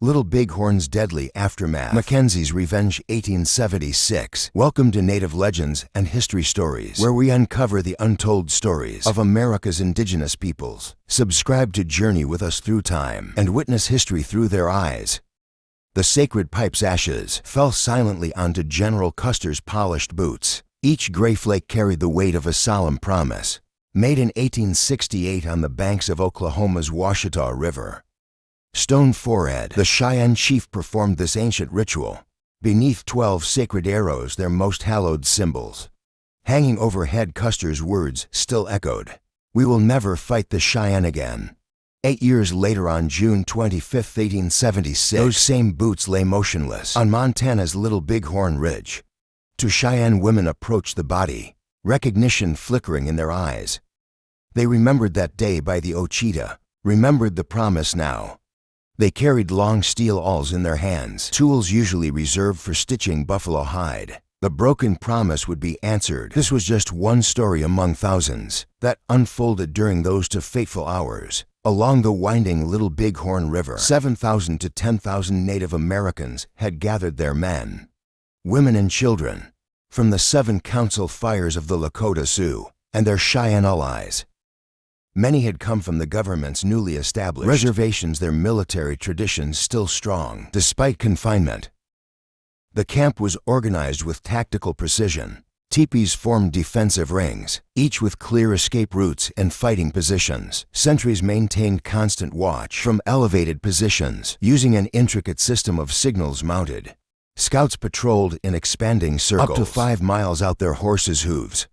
Little Bighorn's Deadly Aftermath. McKenzie's Revenge 1876. Welcome to Native Legends and History Stories, where we uncover the untold stories of America's indigenous peoples. Subscribe to journey with us through time and witness history through their eyes. The sacred pipe's ashes fell silently onto General Custer's polished boots. Each gray flake carried the weight of a solemn promise, made in 1868 on the banks of Oklahoma's Washita River. Stone forehead, the Cheyenne chief performed this ancient ritual, beneath 12 sacred arrows, their most hallowed symbols. Hanging overhead, Custer's words still echoed, "We will never fight the Cheyenne again." 8 years later, on June 25, 1876, those same boots lay motionless on Montana's Little Bighorn Ridge. Two Cheyenne women approached the body, recognition flickering in their eyes. They remembered that day by the Ochita, remembered the promise now. They carried long steel awls in their hands, tools usually reserved for stitching buffalo hide. The broken promise would be answered. This was just one story among thousands that unfolded during those two fateful hours. Along the winding Little Bighorn River, 7,000 to 10,000 Native Americans had gathered, their men, women and children, from the 7 council fires of the Lakota Sioux and their Cheyenne allies. Many had come from the government's newly established reservations, their military traditions still strong despite confinement. The camp was organized with tactical precision. Teepees formed defensive rings, each with clear escape routes and fighting positions. Sentries maintained constant watch from elevated positions, using an intricate system of signals mounted. Scouts patrolled in expanding circles, up to 5 miles out, their horses' hooves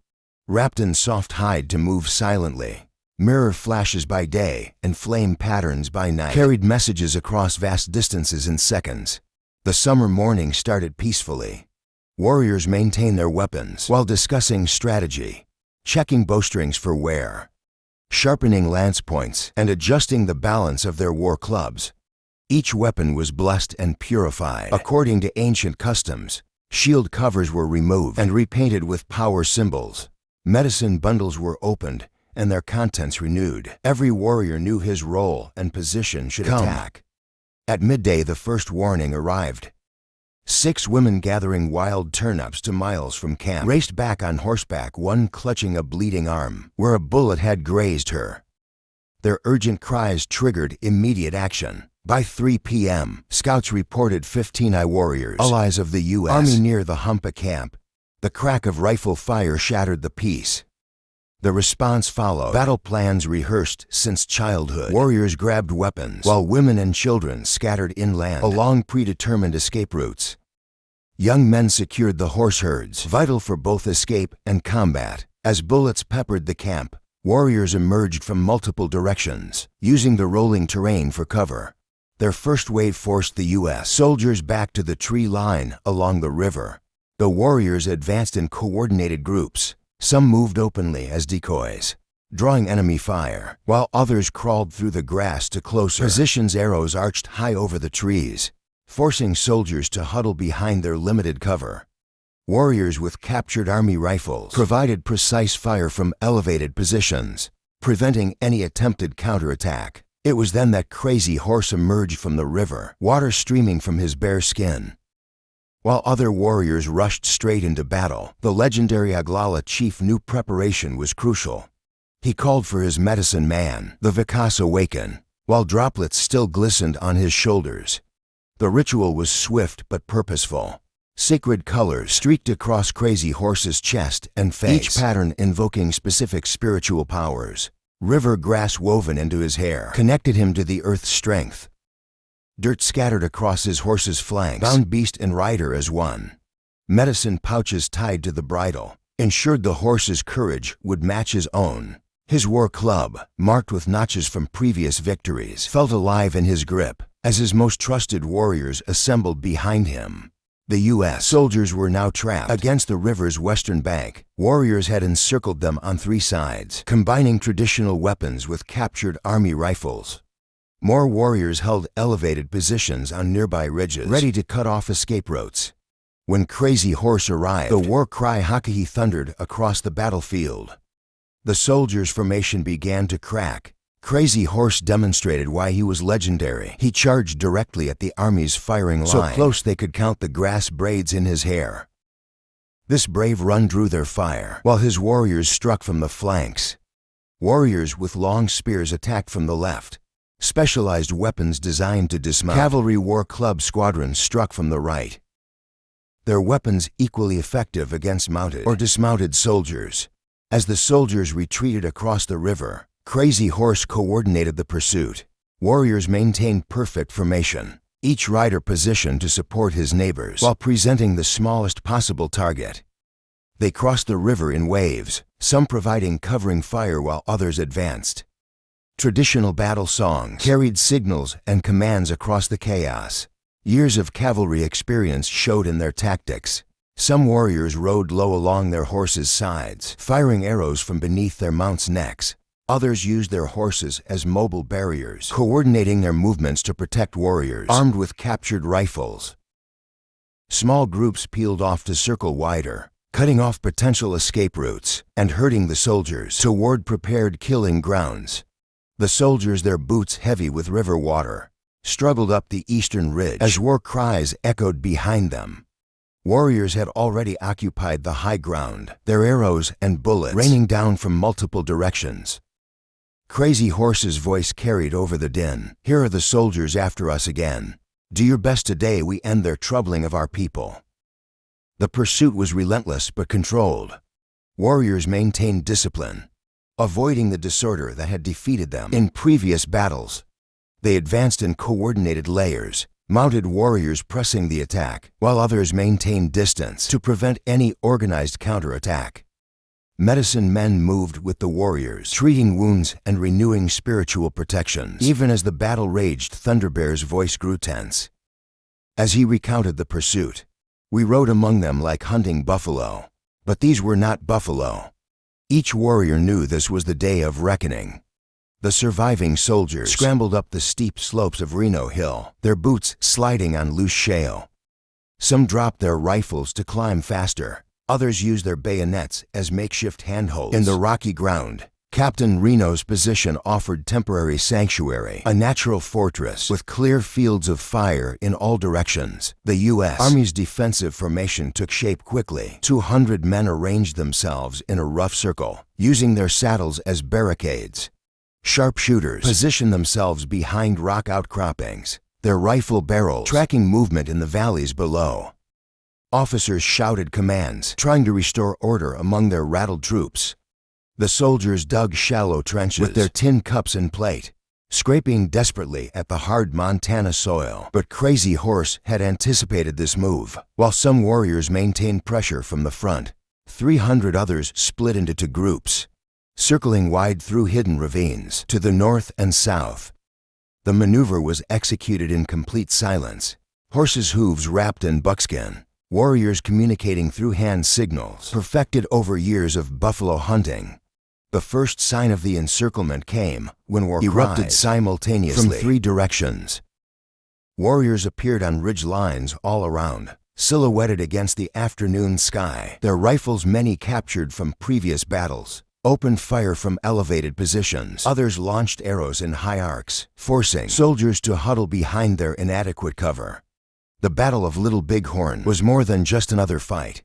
wrapped in soft hide to move silently. Mirror flashes by day and flame patterns by night carried messages across vast distances in seconds. The summer morning started peacefully. Warriors maintained their weapons while discussing strategy, checking bowstrings for wear, sharpening lance points, and adjusting the balance of their war clubs. Each weapon was blessed and purified according to ancient customs. Shield covers were removed and repainted with power symbols. Medicine bundles were opened and their contents renewed. Every warrior knew his role and position should attack. At midday, the first warning arrived. 6 women gathering wild turnips 2 miles from camp raced back on horseback, one clutching a bleeding arm where a bullet had grazed her. Their urgent cries triggered immediate action. By 3 p.m., scouts reported 15 warriors, allies of the U.S. Army, near the Humpa camp. The crack of rifle fire shattered the peace. The response followed. Battle plans rehearsed since childhood. Warriors grabbed weapons, while women and children scattered inland along predetermined escape routes. Young men secured the horse herds, vital for both escape and combat. As bullets peppered the camp, warriors emerged from multiple directions, using the rolling terrain for cover. Their first wave forced the U.S. soldiers back to the tree line along the river. The warriors advanced in coordinated groups. Some moved openly as decoys, drawing enemy fire, while others crawled through the grass to closer positions. Arrows arched high over the trees, forcing soldiers to huddle behind their limited cover. Warriors with captured army rifles provided precise fire from elevated positions, preventing any attempted counterattack. It was then that Crazy Horse emerged from the river, water streaming from his bare skin. While other warriors rushed straight into battle, the legendary Oglala chief knew preparation was crucial. He called for his medicine man, the Vikas Awaken, while droplets still glistened on his shoulders. The ritual was swift but purposeful. Sacred colors streaked across Crazy Horse's chest and face, each pattern invoking specific spiritual powers. River grass woven into his hair connected him to the earth's strength. Dirt scattered across his horse's flanks bound beast and rider as one. Medicine pouches tied to the bridle ensured the horse's courage would match his own. His war club, marked with notches from previous victories, felt alive in his grip as his most trusted warriors assembled behind him. The U.S. soldiers were now trapped against the river's western bank. Warriors had encircled them on 3 sides, combining traditional weapons with captured army rifles. More warriors held elevated positions on nearby ridges, ready to cut off escape routes. When Crazy Horse arrived, the war cry Hakahi thundered across the battlefield. The soldiers' formation began to crack, Crazy Horse demonstrated why he was legendary. He charged directly at the army's firing line, so close they could count the grass braids in his hair. This brave run drew their fire, while his warriors struck from the flanks. Warriors with long spears attacked from the left. Specialized weapons designed to dismount. Cavalry war club squadrons struck from the right. Their weapons equally effective against mounted or dismounted soldiers. As the soldiers retreated across the river, Crazy Horse coordinated the pursuit. Warriors maintained perfect formation, each rider positioned to support his neighbors while presenting the smallest possible target. They crossed the river in waves, some providing covering fire while others advanced. Traditional battle songs carried signals and commands across the chaos. Years of cavalry experience showed in their tactics. Some warriors rode low along their horses' sides, firing arrows from beneath their mounts' necks. Others used their horses as mobile barriers, coordinating their movements to protect warriors armed with captured rifles. Small groups peeled off to circle wider, cutting off potential escape routes and herding the soldiers toward prepared killing grounds. The soldiers, their boots heavy with river water, struggled up the eastern ridge as war cries echoed behind them. Warriors had already occupied the high ground, their arrows and bullets raining down from multiple directions. Crazy Horse's voice carried over the din. Here are the soldiers after us again. Do your best today we end their troubling of our people. The pursuit was relentless but controlled. Warriors maintained discipline, avoiding the disorder that had defeated them in previous battles. They advanced in coordinated layers, mounted warriors pressing the attack, while others maintained distance to prevent any organized counterattack. Medicine men moved with the warriors, treating wounds and renewing spiritual protections. Even as the battle raged, Thunderbear's voice grew tense. As he recounted the pursuit, "We rode among them like hunting buffalo, but these were not buffalo." Each warrior knew this was the day of reckoning. The surviving soldiers scrambled up the steep slopes of Reno Hill, their boots sliding on loose shale. Some dropped their rifles to climb faster. Others used their bayonets as makeshift handholds. In the rocky ground, Captain Reno's position offered temporary sanctuary, a natural fortress with clear fields of fire in all directions. The U.S. Army's defensive formation took shape quickly. 200 men arranged themselves in a rough circle, using their saddles as barricades. Sharpshooters positioned themselves behind rock outcroppings, their rifle barrels tracking movement in the valleys below. Officers shouted commands, trying to restore order among their rattled troops. The soldiers dug shallow trenches with their tin cups and plate, scraping desperately at the hard Montana soil. But Crazy Horse had anticipated this move. While some warriors maintained pressure from the front, 300 others split into two groups, circling wide through hidden ravines to the north and south. The maneuver was executed in complete silence, horses' hooves wrapped in buckskin. Warriors communicating through hand signals, perfected over years of buffalo hunting. The first sign of the encirclement came when war erupted simultaneously from 3 directions. Warriors appeared on ridge lines all around, silhouetted against the afternoon sky. Their rifles, many captured from previous battles, opened fire from elevated positions. Others launched arrows in high arcs, forcing soldiers to huddle behind their inadequate cover. The Battle of Little Bighorn was more than just another fight.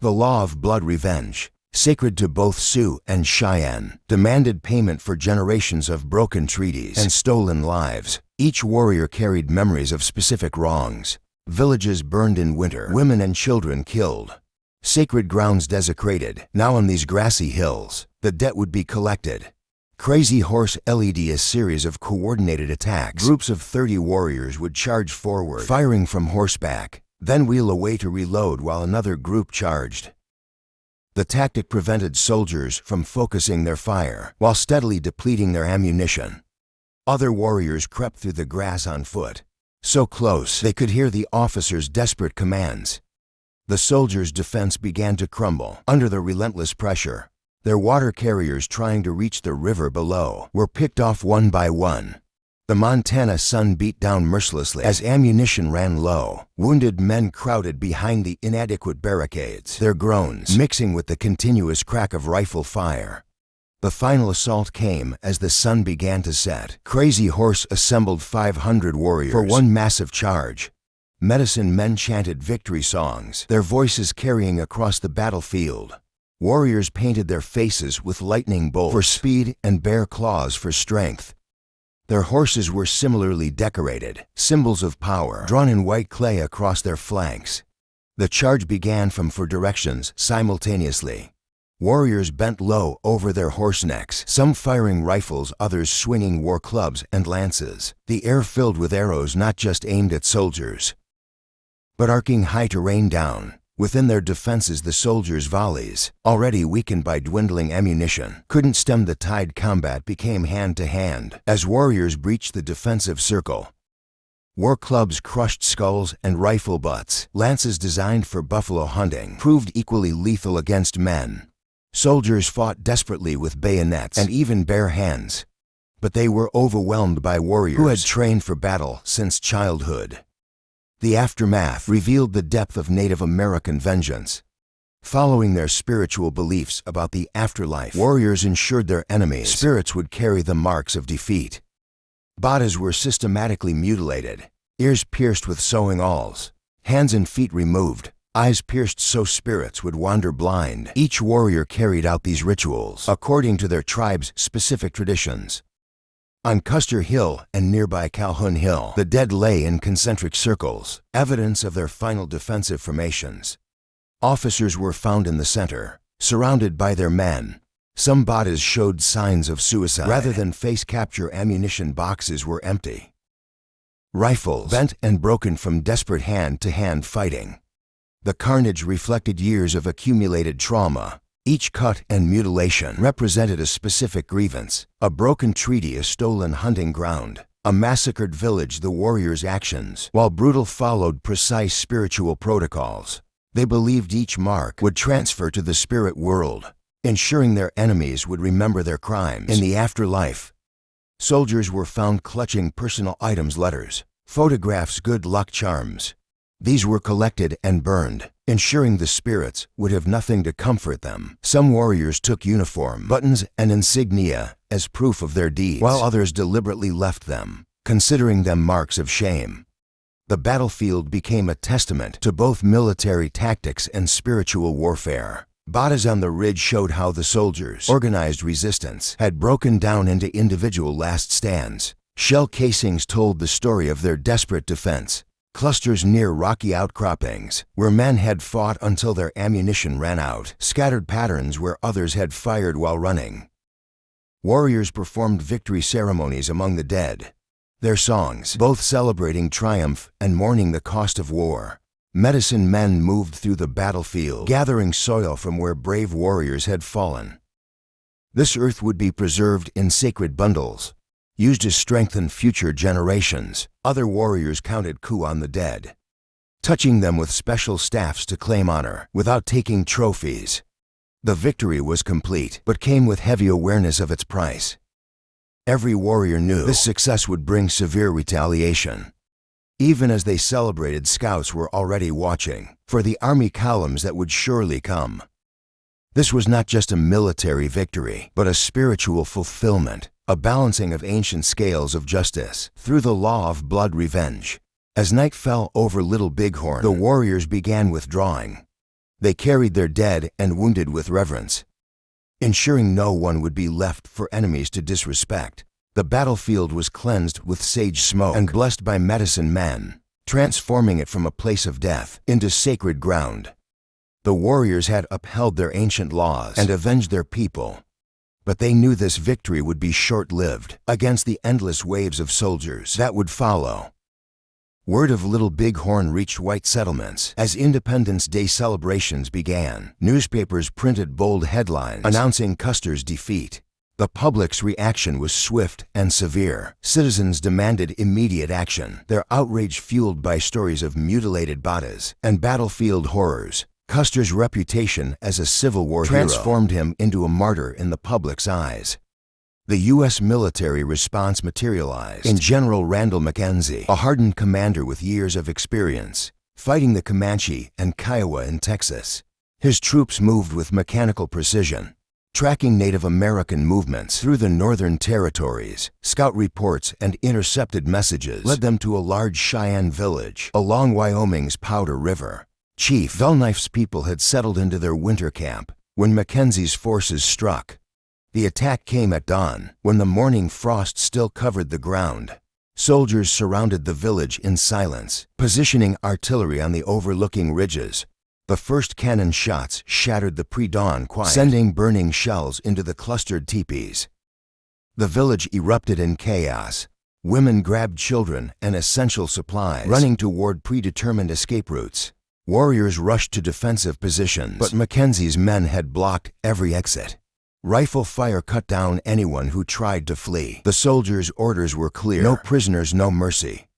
The law of blood revenge, sacred to both Sioux and Cheyenne, demanded payment for generations of broken treaties and stolen lives. Each warrior carried memories of specific wrongs. Villages burned in winter, women and children killed, sacred grounds desecrated. Now on these grassy hills, the debt would be collected. Crazy Horse led a series of coordinated attacks. Groups of 30 warriors would charge forward, firing from horseback, then wheel away to reload while another group charged. The tactic prevented soldiers from focusing their fire while steadily depleting their ammunition. Other warriors crept through the grass on foot, so close they could hear the officers' desperate commands. The soldiers' defense began to crumble under the relentless pressure. Their water carriers trying to reach the river below were picked off one by one. The Montana sun beat down mercilessly as ammunition ran low. Wounded men crowded behind the inadequate barricades, their groans mixing with the continuous crack of rifle fire. The final assault came as the sun began to set. Crazy Horse assembled 500 warriors for one massive charge. Medicine men chanted victory songs, their voices carrying across the battlefield. Warriors painted their faces with lightning bolts for speed and bear claws for strength. Their horses were similarly decorated, symbols of power, drawn in white clay across their flanks. The charge began from 4 directions simultaneously. Warriors bent low over their horse necks, some firing rifles, others swinging war clubs and lances. The air filled with arrows not just aimed at soldiers, but arcing high to rain down. Within their defenses, the soldiers' volleys, already weakened by dwindling ammunition, couldn't stem the tide. Combat became hand-to-hand as warriors breached the defensive circle. War clubs crushed skulls and rifle butts. Lances designed for buffalo hunting proved equally lethal against men. Soldiers fought desperately with bayonets and even bare hands, but they were overwhelmed by warriors who had trained for battle since childhood. The aftermath revealed the depth of Native American vengeance. Following their spiritual beliefs about the afterlife, warriors ensured their enemies' spirits would carry the marks of defeat. Bodies were systematically mutilated, ears pierced with sewing awls, hands and feet removed, eyes pierced so spirits would wander blind. Each warrior carried out these rituals according to their tribe's specific traditions. On Custer Hill and nearby Calhoun Hill, the dead lay in concentric circles, evidence of their final defensive formations. Officers were found in the center, surrounded by their men. Some bodies showed signs of suicide. Rather than face capture, ammunition boxes were empty. Rifles bent and broken from desperate hand-to-hand fighting. The carnage reflected years of accumulated trauma. Each cut and mutilation represented a specific grievance. A broken treaty, a stolen hunting ground, a massacred village. The warriors' actions, while brutal, followed precise spiritual protocols. They believed each mark would transfer to the spirit world, ensuring their enemies would remember their crimes in the afterlife. Soldiers were found clutching personal items, letters, photographs, good luck charms. These were collected and burned, ensuring the spirits would have nothing to comfort them. Some warriors took uniform, buttons, and insignia as proof of their deeds, while others deliberately left them, considering them marks of shame. The battlefield became a testament to both military tactics and spiritual warfare. Bodies on the ridge showed how the soldiers' organized resistance had broken down into individual last stands. Shell casings told the story of their desperate defense. Clusters near rocky outcroppings, where men had fought until their ammunition ran out. Scattered patterns where others had fired while running. Warriors performed victory ceremonies among the dead, their songs both celebrating triumph and mourning the cost of war. Medicine men moved through the battlefield, gathering soil from where brave warriors had fallen. This earth would be preserved in sacred bundles, used to strengthen future generations. Other warriors counted coup on the dead, touching them with special staffs to claim honor without taking trophies. The victory was complete, but came with heavy awareness of its price. Every warrior knew this success would bring severe retaliation. Even as they celebrated, scouts were already watching for the army columns that would surely come. This was not just a military victory, but a spiritual fulfillment, a balancing of ancient scales of justice through the law of blood revenge. As night fell over Little Bighorn, the warriors began withdrawing. They carried their dead and wounded with reverence, ensuring no one would be left for enemies to disrespect. The battlefield was cleansed with sage smoke and blessed by medicine men, transforming it from a place of death into sacred ground. The warriors had upheld their ancient laws and avenged their people, but they knew this victory would be short-lived against the endless waves of soldiers that would follow. Word of Little Bighorn reached white settlements as Independence Day celebrations began. Newspapers printed bold headlines announcing Custer's defeat. The public's reaction was swift and severe. Citizens demanded immediate action, their outrage fueled by stories of mutilated bodies and battlefield horrors. Custer's reputation as a Civil War hero transformed him into a martyr in the public's eyes. The U.S. military response materialized in General Randall McKenzie, a hardened commander with years of experience fighting the Comanche and Kiowa in Texas. His troops moved with mechanical precision, Tracking Native American movements through the Northern Territories, scout reports and intercepted messages led them to a large Cheyenne village along Wyoming's Powder River. Chief Dullknife's people had settled into their winter camp when McKenzie's forces struck. The attack came at dawn, when the morning frost still covered the ground. Soldiers surrounded the village in silence, positioning artillery on the overlooking ridges. The first cannon shots shattered the pre-dawn quiet, sending burning shells into the clustered teepees. The village erupted in chaos. Women grabbed children and essential supplies, running toward predetermined escape routes. Warriors rushed to defensive positions, but McKenzie's men had blocked every exit. Rifle fire cut down anyone who tried to flee. The soldiers' orders were clear: no prisoners, no mercy.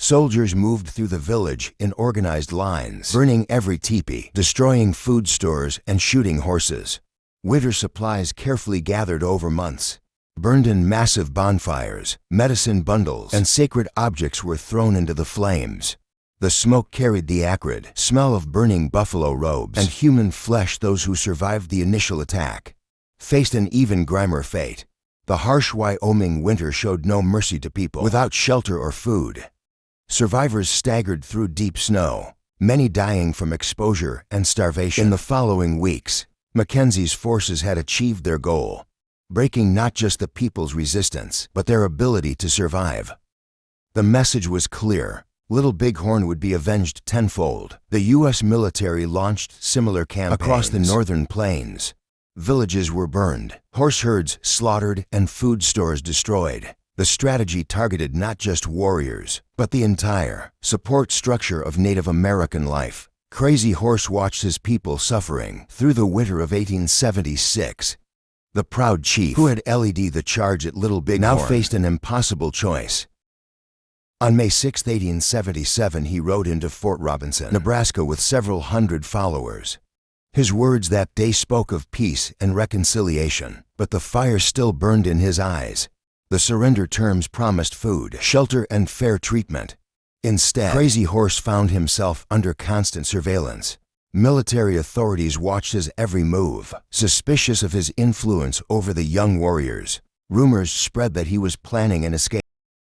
Soldiers moved through the village in organized lines, burning every teepee, destroying food stores, and shooting horses. Winter supplies carefully gathered over months. Burned in massive bonfires, medicine bundles and sacred objects were thrown into the flames. The smoke carried the acrid smell of burning buffalo robes and human flesh. Those who survived the initial attack faced an even grimmer fate. The harsh Wyoming winter showed no mercy to people without shelter or food. Survivors staggered through deep snow, many dying from exposure and starvation. In the following weeks, McKenzie's forces had achieved their goal, breaking not just the people's resistance, but their ability to survive. The message was clear: Little Bighorn would be avenged tenfold. The U.S. military launched similar campaigns across the northern plains. Villages were burned, horse herds slaughtered, and food stores destroyed. The strategy targeted not just warriors, but the entire support structure of Native American life. Crazy Horse watched his people suffering through the winter of 1876. The proud chief who had led the charge at Little Bighorn now faced an impossible choice. On May 6, 1877, he rode into Fort Robinson, Nebraska with several hundred followers. His words that day spoke of peace and reconciliation, but the fire still burned in his eyes. The surrender terms promised food, shelter, and fair treatment. Instead, Crazy Horse found himself under constant surveillance. Military authorities watched his every move, suspicious of his influence over the young warriors. Rumors spread that he was planning an escape.